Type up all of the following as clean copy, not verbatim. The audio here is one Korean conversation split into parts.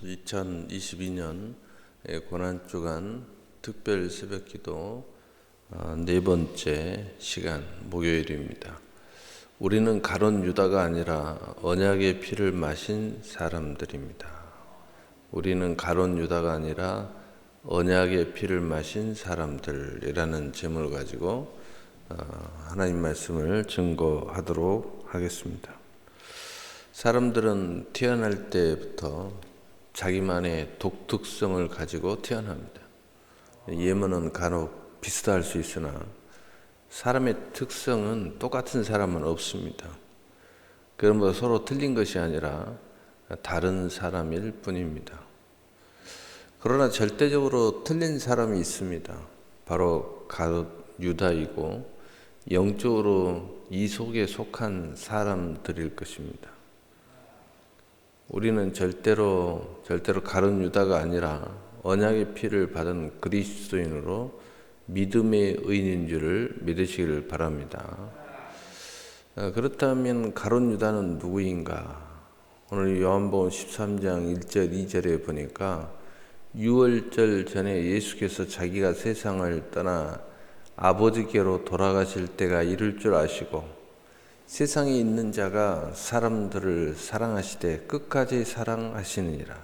2022년 고난주간 특별 새벽기도 네 번째 시간 목요일입니다. 우리는 가룟 유다가 아니라 언약의 피를 마신 사람들입니다. 우리는 가룟 유다가 아니라 언약의 피를 마신 사람들이라는 제목을 가지고 하나님 말씀을 증거하도록 하겠습니다. 사람들은 태어날 때부터 자기만의 독특성을 가지고 태어납니다. 예문은 간혹 비슷할 수 있으나 사람의 특성은 똑같은 사람은 없습니다. 그러므로 서로 틀린 것이 아니라 다른 사람일 뿐입니다. 그러나 절대적으로 틀린 사람이 있습니다. 바로 가룟 유다이고 영적으로 이 속에 속한 사람들일 것입니다. 우리는 절대로 가룟 유다가 아니라 언약의 피를 받은 그리스도인으로 믿음의 의인인 줄을 믿으시기를 바랍니다. 그렇다면 가룟 유다는 누구인가? 오늘 요한복음 13장 1절 2절에 보니까 유월절 전에 예수께서 자기가 세상을 떠나 아버지께로 돌아가실 때가 이를 줄 아시고 세상에 있는 자가 사람들을 사랑하시되 끝까지 사랑하시느니라.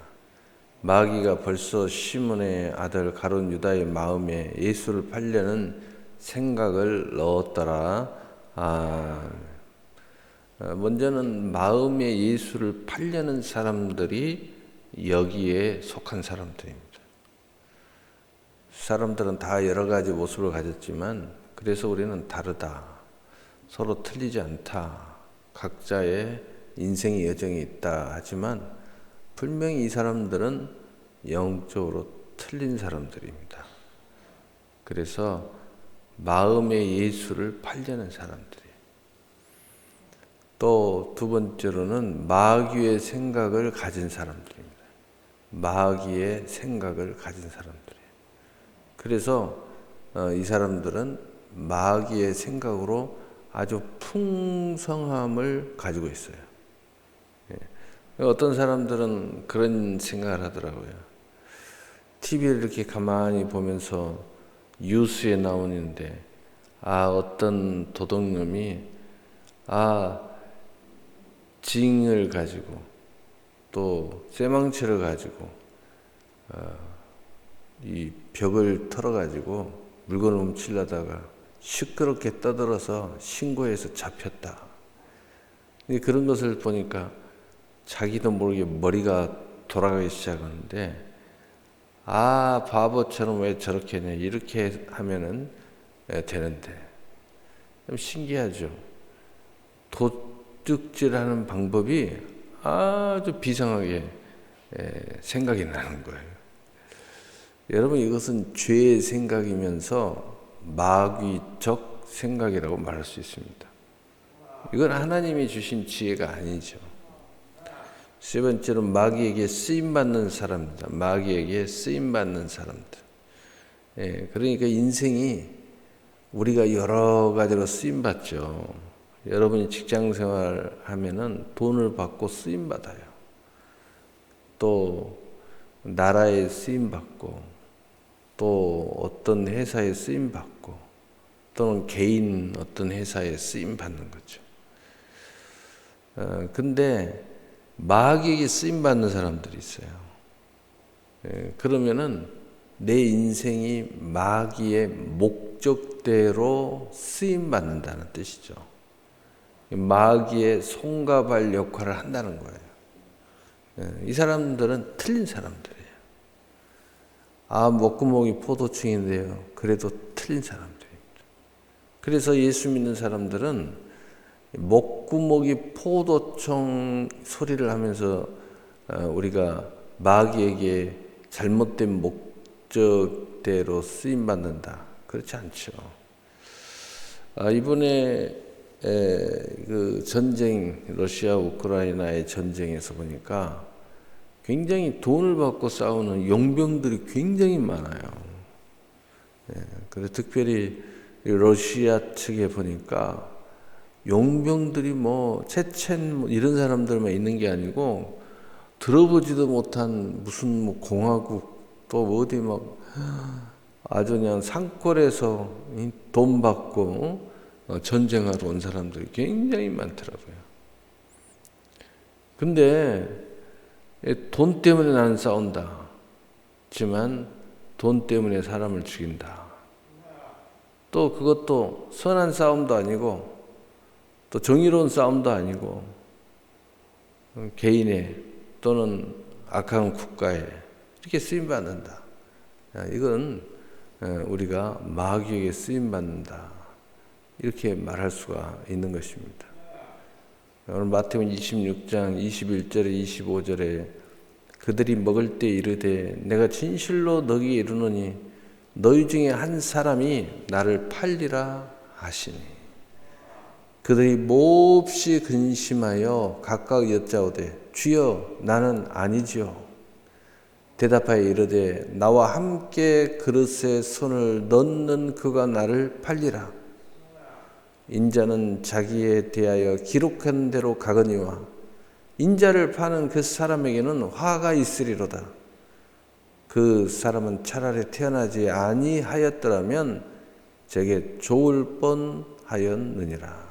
마귀가 벌써 시몬의 아들 가룟 유다의 마음에 예수를 팔려는 생각을 넣었더라. 먼저는 마음에 예수를 팔려는 사람들이 여기에 속한 사람들입니다. 사람들은 다 여러 가지 모습을 가졌지만 그래서 우리는 다르다. 서로 틀리지 않다. 각자의 인생의 여정이 있다. 하지만 분명히 이 사람들은 영적으로 틀린 사람들입니다. 그래서 마음의 예수를 팔려는 사람들이에요. 또 두 번째로는 마귀의 생각을 가진 사람들입니다. 마귀의 생각을 가진 사람들이에요. 그래서 이 사람들은 마귀의 생각으로 아주 풍성함을 가지고 있어요. 어떤 사람들은 그런 생각을 하더라고요. TV를 이렇게 가만히 보면서 뉴스에 나오는데 어떤 도둑놈이 징을 가지고 또 쇠망치를 가지고 이 벽을 털어가지고 물건을 훔치려다가 시끄럽게 떠들어서 신고해서 잡혔다. 그런 것을 보니까 자기도 모르게 머리가 돌아가기 시작하는데 바보처럼 왜 저렇게 했냐 이렇게 하면은 되는데 좀 신기하죠. 도둑질하는 방법이 아주 비상하게 생각이 나는 거예요. 여러분 이것은 죄의 생각이면서 마귀적 생각이라고 말할 수 있습니다. 이건 하나님이 주신 지혜가 아니죠. 세 번째로 마귀에게 쓰임받는 사람입니다. 마귀에게 쓰임받는 사람들. 그러니까 인생이 우리가 여러 가지로 쓰임받죠. 여러분이 직장생활 하면은 돈을 받고 쓰임받아요. 또 나라에 쓰임받고 또 어떤 회사에 쓰임받고 또는 개인 어떤 회사에 쓰임받는 거죠. 근데 마귀에게 쓰임받는 사람들이 있어요. 그러면은 내 인생이 마귀의 목적대로 쓰임받는다는 뜻이죠. 마귀의 손과 발 역할을 한다는 거예요. 이 사람들은 틀린 사람들이에요. 목구멍이 포도청인데요. 그래도 틀린 사람들입니다. 그래서 예수 믿는 사람들은 목구멍이 포도청 소리를 하면서 우리가 마귀에게 잘못된 목적대로 쓰임받는다. 그렇지 않죠. 이번에 그 전쟁, 러시아 우크라이나의 전쟁에서 보니까 굉장히 돈을 받고 싸우는 용병들이 굉장히 많아요. 그래서 특별히 러시아 측에 보니까 용병들이 체첸 이런 사람들만 있는 게 아니고 들어보지도 못한 무슨 뭐 공화국 또 어디 막 아주 그냥 산골에서 돈 받고 전쟁하러 온 사람들이 굉장히 많더라고요. 근데 돈 때문에 나는 싸운다. 하지만 돈 때문에 사람을 죽인다. 또 그것도 선한 싸움도 아니고 또 정의로운 싸움도 아니고 개인의 또는 악한 국가에 이렇게 쓰임받는다. 이건 우리가 마귀에게 쓰임받는다. 이렇게 말할 수가 있는 것입니다. 오늘 마태복음 26장 21절에 25절에 그들이 먹을 때 이르되 내가 진실로 너희에게 이르노니 너희 중에 한 사람이 나를 팔리라 하시니 그들이 몹시 근심하여 각각 여짜오되 주여 나는 아니지요. 대답하여 이르되 나와 함께 그릇에 손을 넣는 그가 나를 팔리라. 인자는 자기에 대하여 기록한 대로 가거니와 인자를 파는 그 사람에게는 화가 있으리로다. 그 사람은 차라리 태어나지 아니하였더라면 제게 좋을 뻔하였느니라.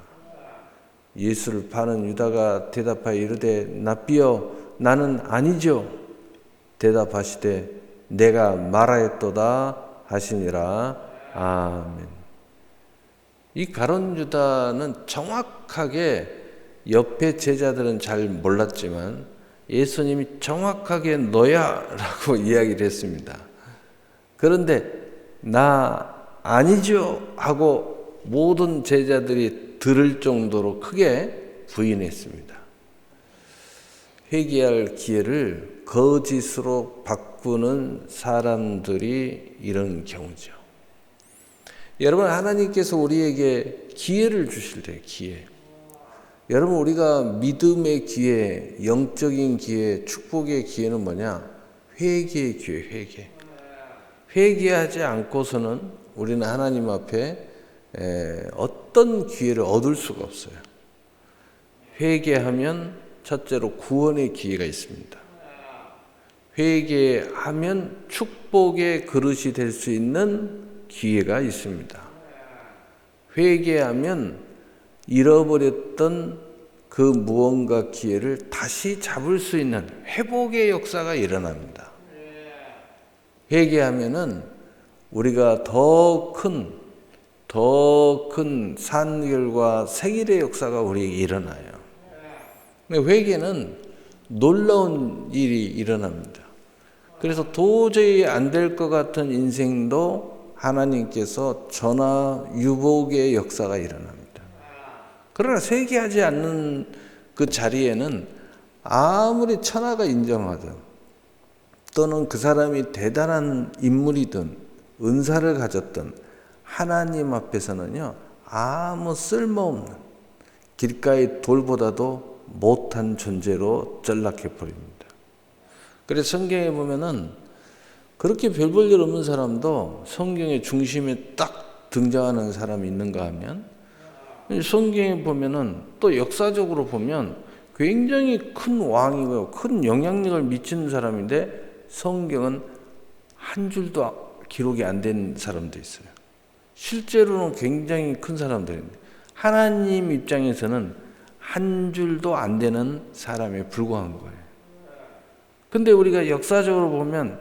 예수를 파는 유다가 대답하여 이르되 납비여 나는 아니죠. 대답하시되 내가 말하였도다 하시니라. 아멘. 이 가룟 유다는 정확하게 옆에 제자들은 잘 몰랐지만 예수님이 정확하게 너야 라고 이야기를 했습니다. 그런데 나 아니죠 하고 모든 제자들이 들을 정도로 크게 부인했습니다. 회개할 기회를 거짓으로 바꾸는 사람들이 이런 경우죠. 여러분, 하나님께서 우리에게 기회를 주실 때 기회. 여러분, 우리가 믿음의 기회, 영적인 기회, 축복의 기회는 뭐냐? 회개의 기회, 회개. 회개하지 않고서는 우리는 하나님 앞에 어떤 기회를 얻을 수가 없어요. 회개하면 첫째로 구원의 기회가 있습니다. 회개하면 축복의 그릇이 될 수 있는 기회가 있습니다. 회개하면 잃어버렸던 그 무언가 기회를 다시 잡을 수 있는 회복의 역사가 일어납니다. 회개하면은 우리가 더 큰 산결과 생일의 역사가 우리에게 일어나요. 회개는 놀라운 일이 일어납니다. 그래서 도저히 안 될 것 같은 인생도 하나님께서 전화 유복의 역사가 일어납니다. 그러나 회개하지 않는 그 자리에는 아무리 천하가 인정하든 또는 그 사람이 대단한 인물이든 은사를 가졌든 하나님 앞에서는요 아무 쓸모없는 길가의 돌보다도 못한 존재로 전락해 버립니다. 그래서 성경에 보면은 그렇게 별 볼 일 없는 사람도 성경의 중심에 딱 등장하는 사람이 있는가 하면 성경에 보면은 또 역사적으로 보면 굉장히 큰 왕이고 큰 영향력을 미치는 사람인데 성경은 한 줄도 기록이 안 된 사람도 있어요. 실제로는 굉장히 큰 사람들인데 하나님 입장에서는 한 줄도 안 되는 사람에 불과한 거예요. 근데 우리가 역사적으로 보면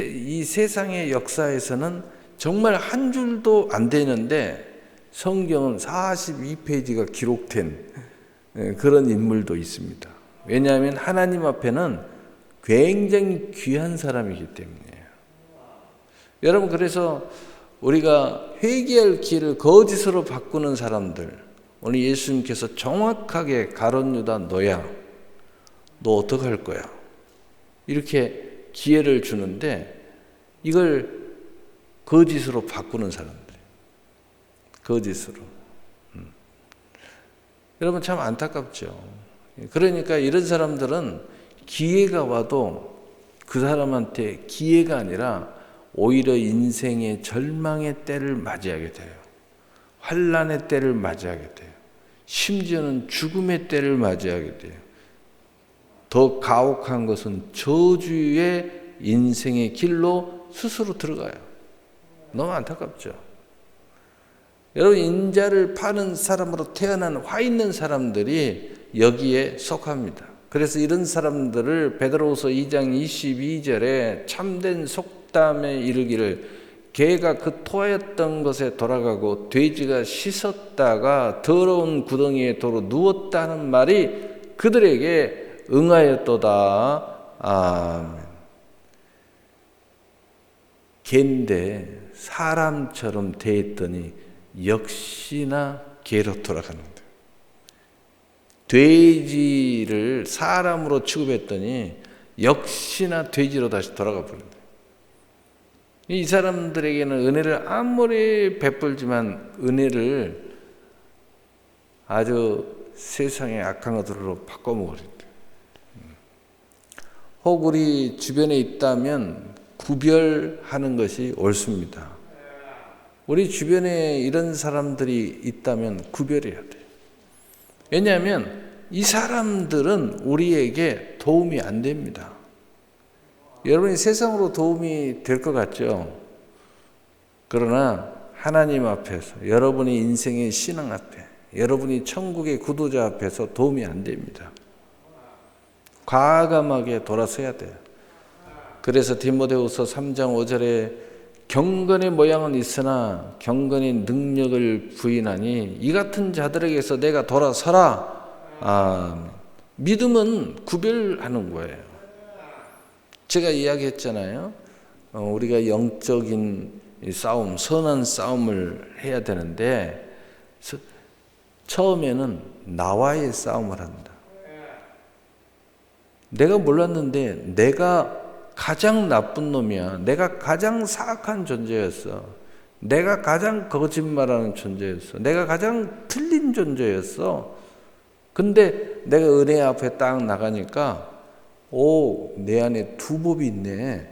이 세상의 역사에서는 정말 한 줄도 안 되는데 성경은 42페이지가 기록된 그런 인물도 있습니다. 왜냐하면 하나님 앞에는 굉장히 귀한 사람이기 때문이에요. 여러분, 그래서 우리가 회개할 길을 거짓으로 바꾸는 사람들, 오늘 예수님께서 정확하게 가룟 유다 너야, 너 어떡할 거야? 이렇게 기회를 주는데 이걸 거짓으로 바꾸는 사람들, 거짓으로. 여러분 참 안타깝죠. 그러니까 이런 사람들은 기회가 와도 그 사람한테 기회가 아니라 오히려 인생의 절망의 때를 맞이하게 돼요. 환난의 때를 맞이하게 돼요. 심지어는 죽음의 때를 맞이하게 돼요. 더 가혹한 것은 저주의 인생의 길로 스스로 들어가요. 너무 안타깝죠. 여러분, 인자를 파는 사람으로 태어난 화 있는 사람들이 여기에 속합니다. 그래서 이런 사람들을 베드로후서 2장 22절에 참된 속담에 이르기를 개가 그 토하였던 것에 돌아가고 돼지가 씻었다가 더러운 구덩이에 도로 누웠다는 말이 그들에게 응하였도다. 아멘. 개인데 사람처럼 대했더니 역시나 개로 돌아가는데, 돼지를 사람으로 취급했더니 역시나 돼지로 다시 돌아가 버린다. 이 사람들에게는 은혜를 아무리 베풀지만 은혜를 아주 세상의 악한 것들로 바꿔먹으린다. 혹 우리 주변에 있다면 구별하는 것이 옳습니다. 우리 주변에 이런 사람들이 있다면 구별해야 돼요. 왜냐하면 이 사람들은 우리에게 도움이 안 됩니다. 여러분이 세상으로 도움이 될 것 같죠? 그러나 하나님 앞에서, 여러분의 인생의 신앙 앞에, 여러분이 천국의 구도자 앞에서 도움이 안 됩니다. 과감하게 돌아서야 돼요. 그래서 디모데후서 3장 5절에 경건의 모양은 있으나 경건의 능력을 부인하니 이 같은 자들에게서 내가 돌아서라. 믿음은 구별하는 거예요. 제가 이야기했잖아요. 우리가 영적인 싸움, 선한 싸움을 해야 되는데 처음에는 나와의 싸움을 한다. 내가 몰랐는데 내가 가장 나쁜 놈이야. 내가 가장 사악한 존재였어. 내가 가장 거짓말하는 존재였어. 내가 가장 틀린 존재였어. 근데 내가 은혜 앞에 딱 나가니까 내 안에 두 법이 있네.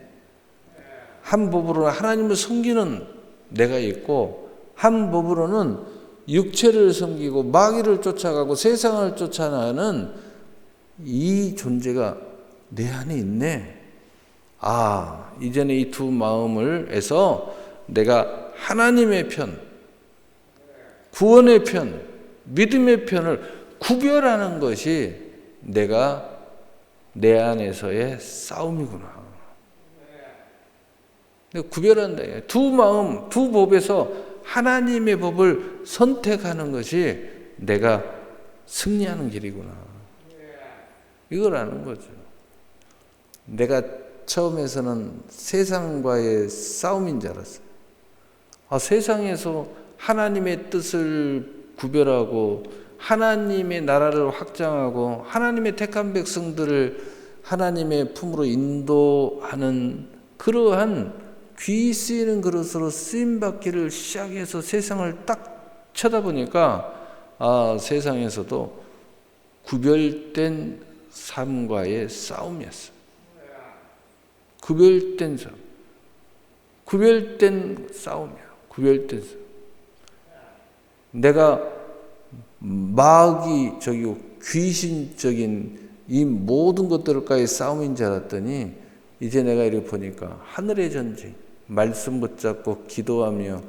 한 법으로는 하나님을 섬기는 내가 있고, 한 법으로는 육체를 섬기고 마귀를 쫓아가고 세상을 쫓아나가는 이 존재가 내 안에 있네. 이제는 이 두 마음을 해서 내가 하나님의 편, 구원의 편, 믿음의 편을 구별하는 것이 내가 내 안에서의 싸움이구나. 구별한다. 두 마음, 두 법에서 하나님의 법을 선택하는 것이 내가 승리하는 길이구나. 이걸 아는 거죠. 내가 처음에서는 세상과의 싸움인 줄 알았어요. 세상에서 하나님의 뜻을 구별하고 하나님의 나라를 확장하고 하나님의 택한 백성들을 하나님의 품으로 인도하는 그러한 귀 쓰이는 그릇으로 쓰임받기를 시작해서 세상을 딱 쳐다보니까 세상에서도 구별된 삶과의 싸움이었어요. 구별된 싸움. 구별된 싸움이야. 구별된 싸움. 내가 마귀적이고 귀신적인 이 모든 것들과의 싸움인 줄 알았더니 이제 내가 이렇게 보니까 하늘의 전쟁, 말씀 붙잡고 기도하며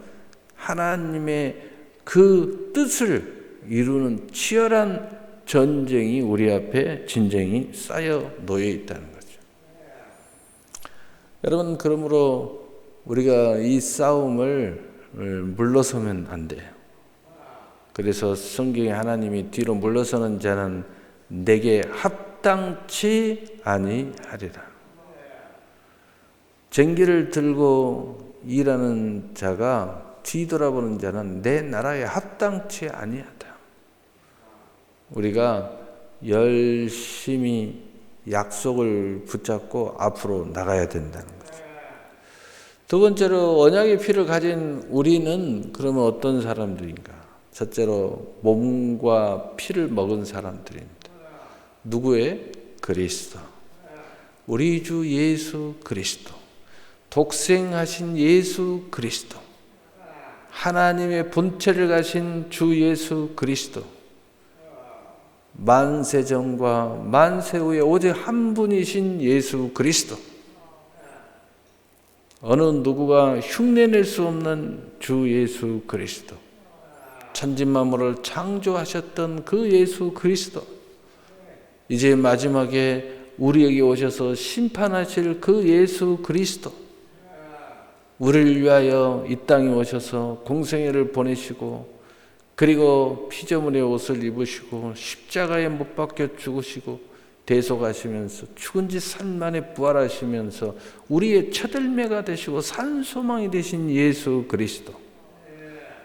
하나님의 그 뜻을 이루는 치열한 전쟁이 우리 앞에 진쟁이 쌓여 놓여 있다는 거죠. 여러분, 그러므로 우리가 이 싸움을 물러서면 안 돼요. 그래서 성경에 하나님이 뒤로 물러서는 자는 내게 합당치 아니하리라. 쟁기를 들고 일하는 자가 뒤돌아보는 자는 내 나라에 합당치 아니하다. 우리가 열심히 약속을 붙잡고 앞으로 나가야 된다는 거죠. 두 번째로 언약의 피를 가진 우리는 그러면 어떤 사람들인가? 첫째로 몸과 피를 먹은 사람들입니다. 누구의? 그리스도. 우리 주 예수 그리스도. 독생하신 예수 그리스도. 하나님의 본체를 가신 주 예수 그리스도. 만세 전과 만세 후에 오직 한 분이신 예수 그리스도, 어느 누구가 흉내낼 수 없는 주 예수 그리스도, 천지만물을 창조하셨던 그 예수 그리스도, 이제 마지막에 우리에게 오셔서 심판하실 그 예수 그리스도, 우리를 위하여 이 땅에 오셔서 공생애를 보내시고, 그리고 피조물의 옷을 입으시고 십자가에 못 박혀 죽으시고 대속하시면서 죽은 지 3일 만에 부활하시면서 우리의 첫 열매가 되시고 산 소망이 되신 예수 그리스도,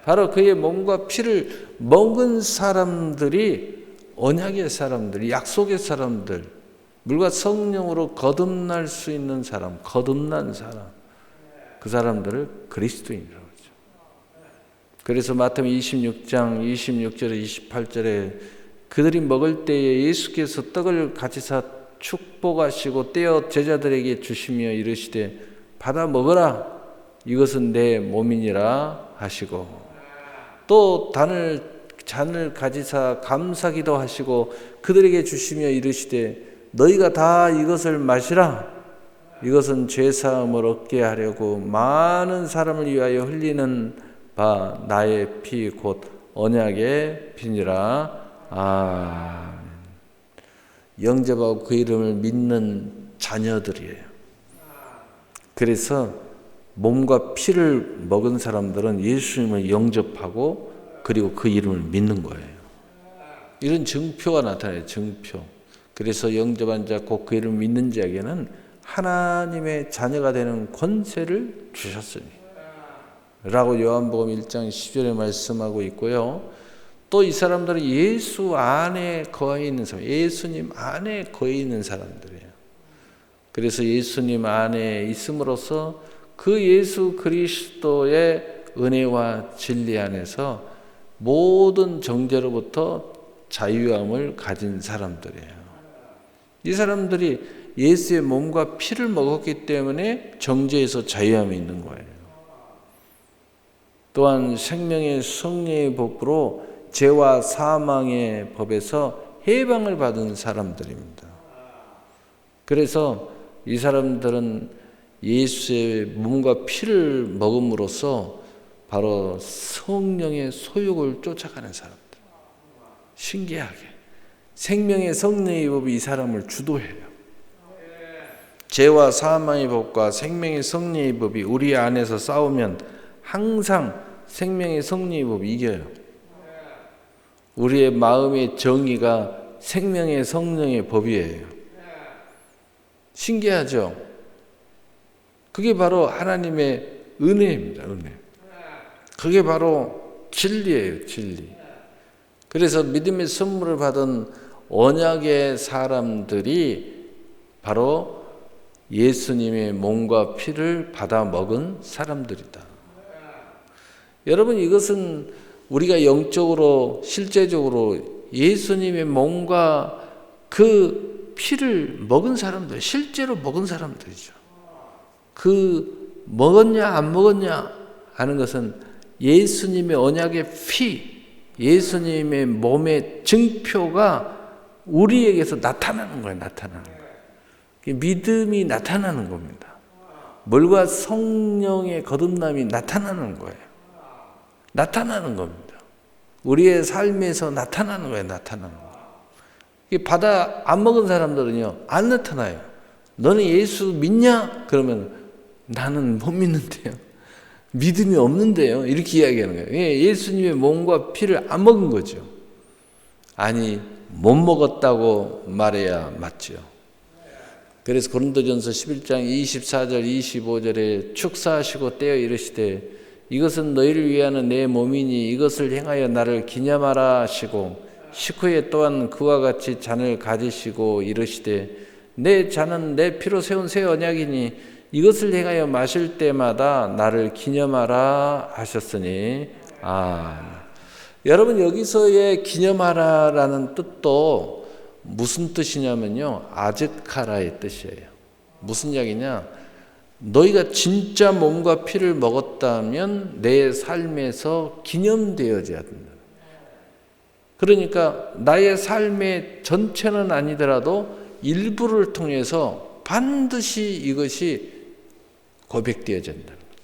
바로 그의 몸과 피를 먹은 사람들이 언약의 사람들, 약속의 사람들, 물과 성령으로 거듭날 수 있는 사람, 거듭난 사람, 그 사람들을 그리스도인이라고 하죠. 그래서 마태복음 26장 26절에 28절에 그들이 먹을 때에 예수께서 떡을 가지사 축복하시고 떼어 제자들에게 주시며 이르시되 받아 먹으라, 이것은 내 몸이니라 하시고, 또 잔을 가지사 감사기도 하시고 그들에게 주시며 이르시되 너희가 다 이것을 마시라, 이것은 죄사함을 얻게 하려고 많은 사람을 위하여 흘리는 바 나의 피 곧 언약의 피니라. 아멘. 영접하고 그 이름을 믿는 자녀들이에요. 그래서 몸과 피를 먹은 사람들은 예수님을 영접하고 그리고 그 이름을 믿는 거예요. 이런 증표가 나타나요. 증표. 그래서 영접한 자 곧 그 이름을 믿는 자에게는 하나님의 자녀가 되는 권세를 주셨으니 라고 요한복음 1장 10절에 말씀하고 있고요. 또 이 사람들은 예수 안에 거해 있는 사람, 예수님 안에 거해 있는 사람들이에요. 그래서 예수님 안에 있음으로써 그 예수 그리스도의 은혜와 진리 안에서 모든 정죄로부터 자유함을 가진 사람들이에요. 이 사람들이 예수의 몸과 피를 먹었기 때문에 정죄에서 자유함이 있는 거예요. 또한 생명의 성령의 법으로 죄와 사망의 법에서 해방을 받은 사람들입니다. 그래서 이 사람들은 예수의 몸과 피를 먹음으로써 바로 성령의 소욕을 쫓아가는 사람들. 신기하게 생명의 성령의 법이 이 사람을 주도해요. 죄와 사망의 법과 생명의 성령의 법이 우리 안에서 싸우면 항상 생명의 성령의 법이 이겨요. 우리의 마음의 정의가 생명의 성령의 법이에요. 신기하죠? 그게 바로 하나님의 은혜입니다. 은혜. 그게 바로 진리예요. 진리. 그래서 믿음의 선물을 받은 언약의 사람들이 바로 예수님의 몸과 피를 받아 먹은 사람들이다. 여러분, 이것은 우리가 영적으로 실제적으로 예수님의 몸과 그 피를 먹은 사람들, 실제로 먹은 사람들이죠. 그 먹었냐 안 먹었냐 하는 것은 예수님의 언약의 피, 예수님의 몸의 증표가 우리에게서 나타나는 거예요. 나타나는 거예요. 믿음이 나타나는 겁니다. 물과 성령의 거듭남이 나타나는 거예요. 나타나는 겁니다. 우리의 삶에서 나타나는 거예요. 나타나는 거예요. 받아 안 먹은 사람들은요, 안 나타나요. 너는 예수 믿냐? 그러면 나는 못 믿는데요. 믿음이 없는데요. 이렇게 이야기하는 거예요. 예수님의 몸과 피를 안 먹은 거죠. 아니, 못 먹었다고 말해야 맞죠. 그래서 고린도전서 11장 24절 25절에 축사하시고 떼어 이르시되 이것은 너희를 위하는 내 몸이니 이것을 행하여 나를 기념하라 하시고 식후에 또한 그와 같이 잔을 가지시고 이르시되 내 잔은 내 피로 세운 새 언약이니 이것을 행하여 마실 때마다 나를 기념하라 하셨으니. 여러분, 여기서의 기념하라라는 뜻도 무슨 뜻이냐면요, 아즈카라의 뜻이에요. 무슨 이야기냐? 너희가 진짜 몸과 피를 먹었다면 내 삶에서 기념되어져야 된다. 그러니까 나의 삶의 전체는 아니더라도 일부를 통해서 반드시 이것이 고백되어야 된다는 거죠.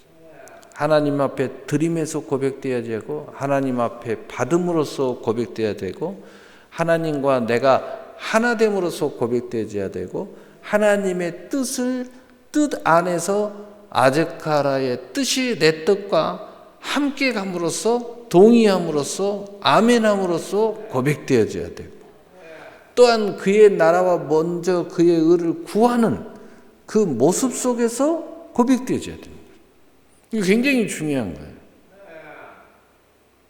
하나님 앞에 드림에서 고백되어야 되고, 하나님 앞에 받음으로써 고백되어야 되고, 하나님과 내가 하나됨으로써 고백되어야 되고, 하나님의 뜻 안에서 아즈카라의 뜻이 내 뜻과 함께 감으로써, 동의함으로써, 아멘함으로써 고백되어져야 되고, 또한 그의 나라와 먼저 그의 의를 구하는 그 모습 속에서 고백되어져야 됩니다. 이거 굉장히 중요한 거예요.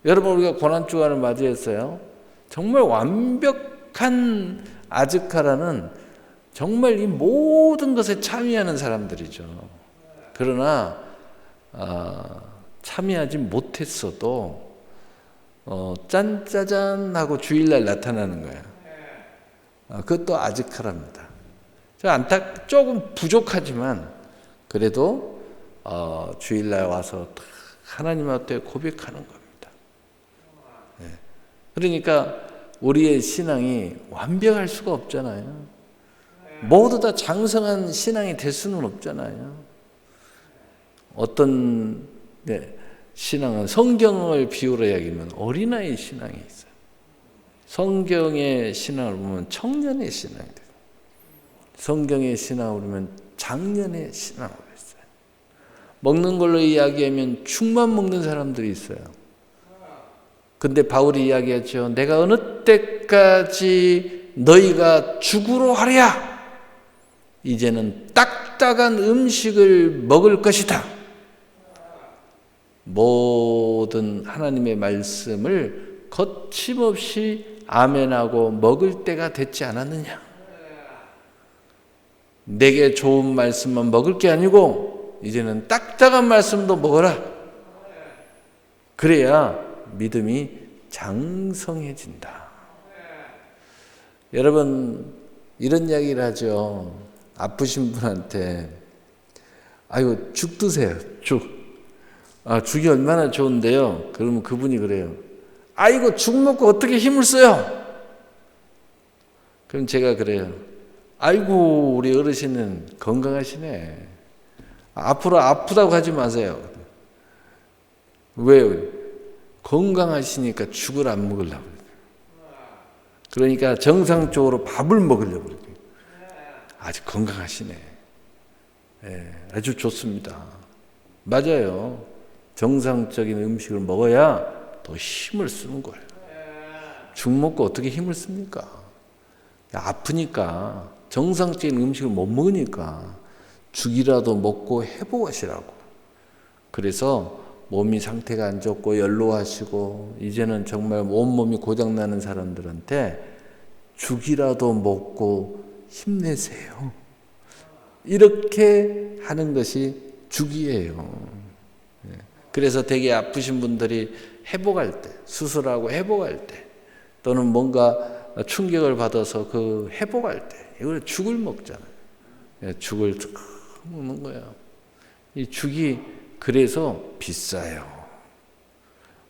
여러분, 우리가 고난주간을 맞이했어요. 정말 완벽한 아즈카라는 정말 이 모든 것에 참여하는 사람들이죠. 그러나 참여하지 못했어도 짠짜잔 하고 주일날 나타나는 거예요. 그것도 아즈카라입니다. 조금 부족하지만 그래도 주일날 와서 하나님 앞에 고백하는 겁니다. 그러니까 우리의 신앙이 완벽할 수가 없잖아요. 모두 다 장성한 신앙이 될 수는 없잖아요. 어떤 신앙은 성경을 비유로 이야기하면 어린아이 신앙이 있어요. 성경의 신앙을 보면 청년의 신앙이 돼요. 성경의 신앙을 보면 장년의 신앙으로 있어요. 먹는 걸로 이야기하면 죽만 먹는 사람들이 있어요. 근데 바울이 이야기했죠. 내가 어느 때까지 너희가 죽으로 하랴. 이제는 딱딱한 음식을 먹을 것이다. 모든 하나님의 말씀을 거침없이 아멘하고 먹을 때가 됐지 않았느냐. 내게 좋은 말씀만 먹을 게 아니고 이제는 딱딱한 말씀도 먹어라. 그래야 믿음이 장성해진다. 여러분, 이런 이야기를 하죠. 아프신 분한테 아이고 죽 드세요. 죽. 죽이 얼마나 좋은데요. 그러면 그분이 그래요. 아이고 죽 먹고 어떻게 힘을 써요? 그럼 제가 그래요. 아이고 우리 어르신은 건강하시네. 앞으로 아프다고 하지 마세요. 왜요? 건강하시니까 죽을 안 먹으려고. 그러니까 정상적으로 밥을 먹으려고 그래요. 아주 건강하시네. 아주 좋습니다. 맞아요. 정상적인 음식을 먹어야 더 힘을 쓰는 거예요. 죽 먹고 어떻게 힘을 씁니까? 아프니까 정상적인 음식을 못 먹으니까 죽이라도 먹고 회복하시라고. 그래서 몸이 상태가 안 좋고 연로하시고 이제는 정말 온몸이 고장나는 사람들한테 죽이라도 먹고 힘내세요. 이렇게 하는 것이 죽이에요. 그래서 되게 아프신 분들이 회복할 때, 수술하고 회복할 때, 또는 뭔가 충격을 받아서 그 회복할 때, 이걸 죽을 먹잖아요. 죽을 먹는 거예요. 이 죽이 그래서 비싸요.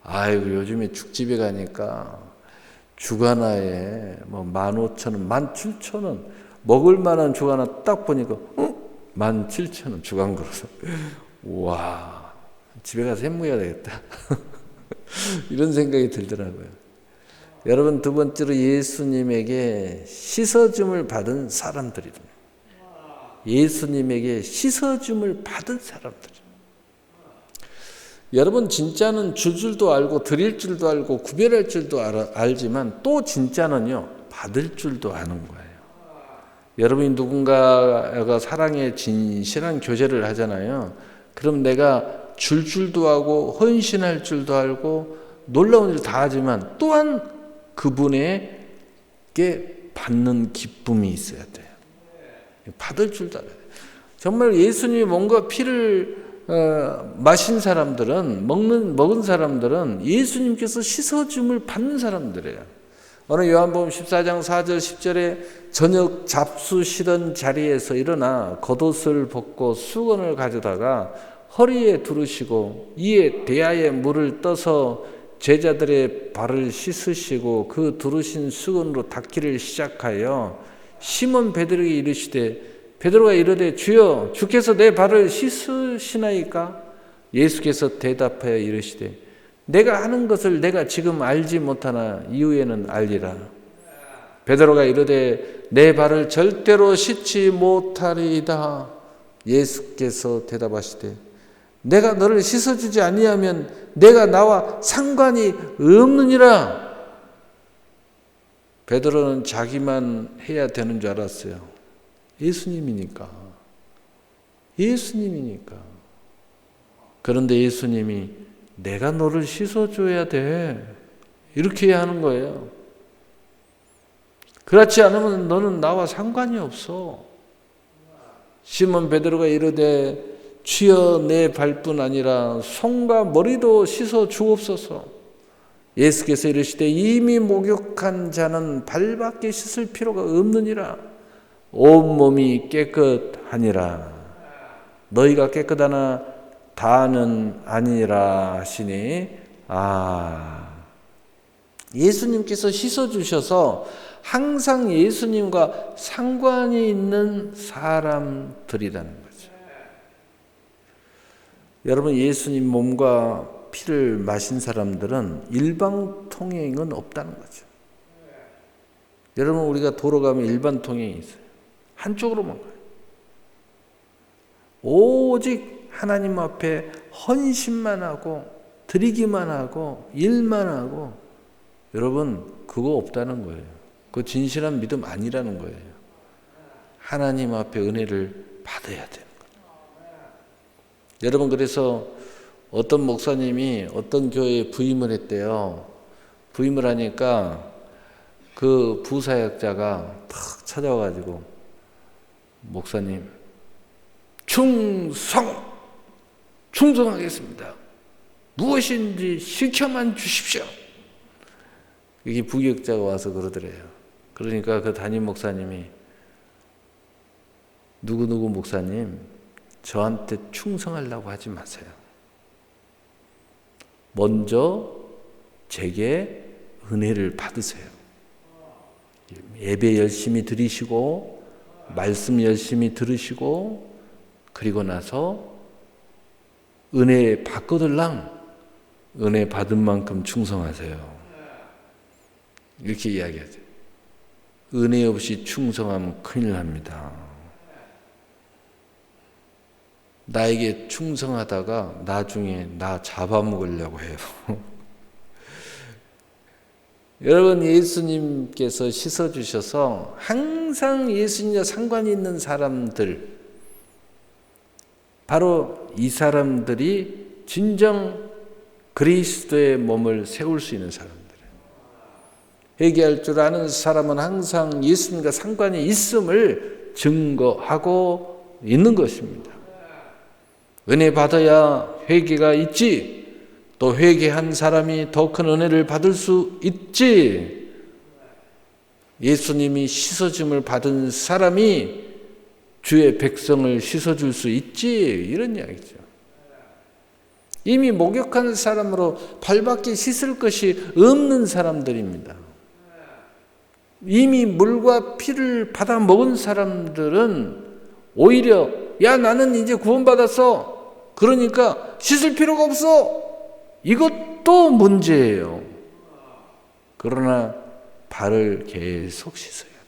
아이고, 요즘에 죽집에 가니까 죽 하나에 뭐 15,000원, 17,000원, 먹을 만한 죽 하나 딱 보니까 17,000원 죽 한 그릇. 우와, 집에 가서 햄무해야 되겠다. 이런 생각이 들더라고요. 여러분, 두 번째로 예수님에게 씻어줌을 받은 사람들입니다. 예수님에게 씻어줌을 받은 사람들. 여러분, 진짜는 줄 줄도 알고 드릴 줄도 알고 구별할 줄도 알지만 또 진짜는요, 받을 줄도 아는 거예요. 여러분이 누군가가 사랑에 진실한 교제를 하잖아요. 그럼 내가 줄 줄도 알고 헌신할 줄도 알고 놀라운 일 다 하지만 또한 그분에게 받는 기쁨이 있어야 돼요. 받을 줄도 알아야 돼요. 정말 예수님이 몸과 피를 마신 사람들은, 먹은 사람들은 예수님께서 씻어줌을 받는 사람들이에요. 어느 요한복음 14장 4절 10절에 저녁 잡수시던 자리에서 일어나 겉옷을 벗고 수건을 가져다가 허리에 두르시고 이에 대야에 물을 떠서 제자들의 발을 씻으시고 그 두르신 수건으로 닦기를 시작하여 시몬 베드로에게 이르시되 베드로가 이르되 주여 주께서 내 발을 씻으시나이까? 예수께서 대답하여 이르시되 내가 하는 것을 내가 지금 알지 못하나 이후에는 알리라. 베드로가 이르되 내 발을 절대로 씻지 못하리이다. 예수께서 대답하시되 내가 너를 씻어주지 아니하면 내가 나와 상관이 없느니라. 베드로는 자기만 해야 되는 줄 알았어요. 예수님이니까. 그런데 예수님이 내가 너를 씻어줘야 돼. 이렇게 해야 하는 거예요. 그렇지 않으면 너는 나와 상관이 없어. 시몬 베드로가 이르되 주여 내 발뿐 아니라 손과 머리도 씻어 주옵소서. 예수께서 이르시되 이미 목욕한 자는 발밖에 씻을 필요가 없느니라. 온몸이 깨끗하니라. 너희가 깨끗하나 다는 아니라 하시니 예수님께서 씻어주셔서 항상 예수님과 상관이 있는 사람들이라는 거죠. 여러분, 예수님 몸과 피를 마신 사람들은 일방 통행은 없다는 거죠. 여러분, 우리가 도로 가면 일반 통행이 있어요. 한쪽으로만 가요. 오직 하나님 앞에 헌신만 하고 드리기만 하고 일만 하고, 여러분 그거 없다는 거예요. 그거 진실한 믿음 아니라는 거예요. 하나님 앞에 은혜를 받아야 되는 거예요. 여러분, 그래서 어떤 목사님이 어떤 교회에 부임을 했대요. 부임을 하니까 그 부사역자가 탁 찾아와가지고 목사님 충성하겠습니다. 무엇인지 시켜만 주십시오. 이게 부역자가 와서 그러더래요. 그러니까 그 담임 목사님이 누구누구 목사님 저한테 충성하려고 하지 마세요. 먼저 제게 은혜를 받으세요. 예배 열심히 드리시고 말씀 열심히 들으시고 그리고 나서 은혜 받거들랑 은혜 받은 만큼 충성하세요. 이렇게 이야기하죠. 은혜 없이 충성하면 큰일 납니다. 나에게 충성하다가 나중에 나 잡아먹으려고 해요. 여러분, 예수님께서 씻어주셔서 항상 예수님과 상관이 있는 사람들, 바로 이 사람들이 진정 그리스도의 몸을 세울 수 있는 사람들이에요. 회개할 줄 아는 사람은 항상 예수님과 상관이 있음을 증거하고 있는 것입니다. 은혜 받아야 회개가 있지, 또 회개한 사람이 더 큰 은혜를 받을 수 있지, 예수님이 씻어줌을 받은 사람이 주의 백성을 씻어줄 수 있지, 이런 이야기죠. 이미 목욕한 사람으로 발밖에 씻을 것이 없는 사람들입니다. 이미 물과 피를 받아 먹은 사람들은 오히려 야, 나는 이제 구원받았어, 그러니까 씻을 필요가 없어, 이것도 문제예요. 그러나 발을 계속 씻어야 돼요.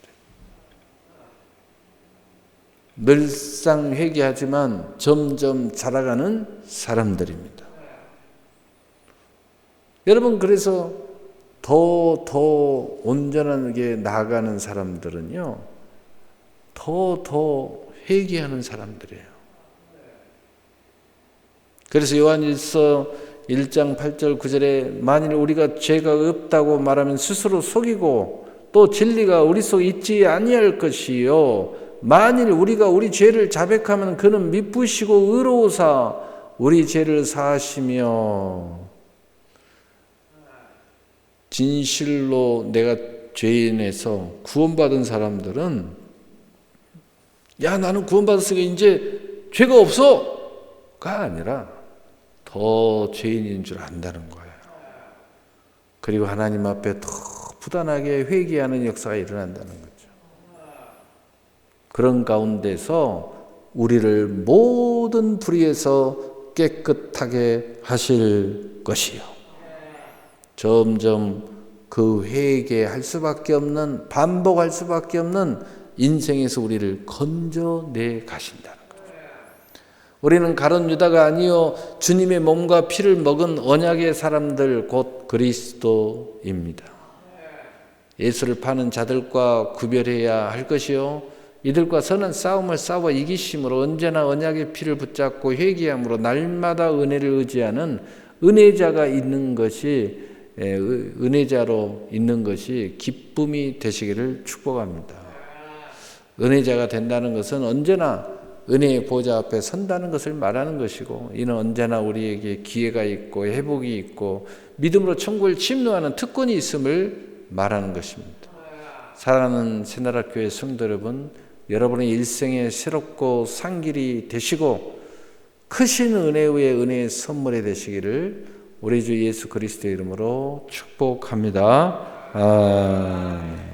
늘상 회개하지만 점점 자라가는 사람들입니다. 여러분, 그래서 더 온전하게 나아가는 사람들은요, 더 회개하는 사람들이에요. 그래서 요한일서 1장 8절 9절에 만일 우리가 죄가 없다고 말하면 스스로 속이고 또 진리가 우리 속에 있지 아니할 것이요 만일 우리가 우리 죄를 자백하면 그는 미쁘시고 의로우사 우리 죄를 사하시며. 진실로 내가 죄인에서 구원받은 사람들은 야, 나는 구원받았으니까 이제 죄가 없어가 아니라 더 죄인인 줄 안다는 거예요. 그리고 하나님 앞에 더 부단하게 회개하는 역사가 일어난다는 거죠. 그런 가운데서 우리를 모든 불의에서 깨끗하게 하실 것이요. 점점 그 회개할 수밖에 없는, 반복할 수밖에 없는 인생에서 우리를 건져내 가신다는 거죠. 우리는 가룟 유다가 아니요 주님의 몸과 피를 먹은 언약의 사람들, 곧 그리스도입니다. 예수를 파는 자들과 구별해야 할 것이요, 이들과 선한 싸움을 싸워 이기심으로 언제나 언약의 피를 붙잡고 회개함으로 날마다 은혜를 의지하는 은혜자가 있는 것이, 은혜자로 있는 것이 기쁨이 되시기를 축복합니다. 은혜자가 된다는 것은 언제나 은혜의 보좌 앞에 선다는 것을 말하는 것이고, 이는 언제나 우리에게 기회가 있고 회복이 있고 믿음으로 천국을 침노하는 특권이 있음을 말하는 것입니다. 사랑하는 새나라 교회 성도 여러분, 여러분의 일생에 새롭고 상길이 되시고 크신 은혜의 은혜의 선물이 되시기를 우리 주 예수 그리스도의 이름으로 축복합니다. 아멘.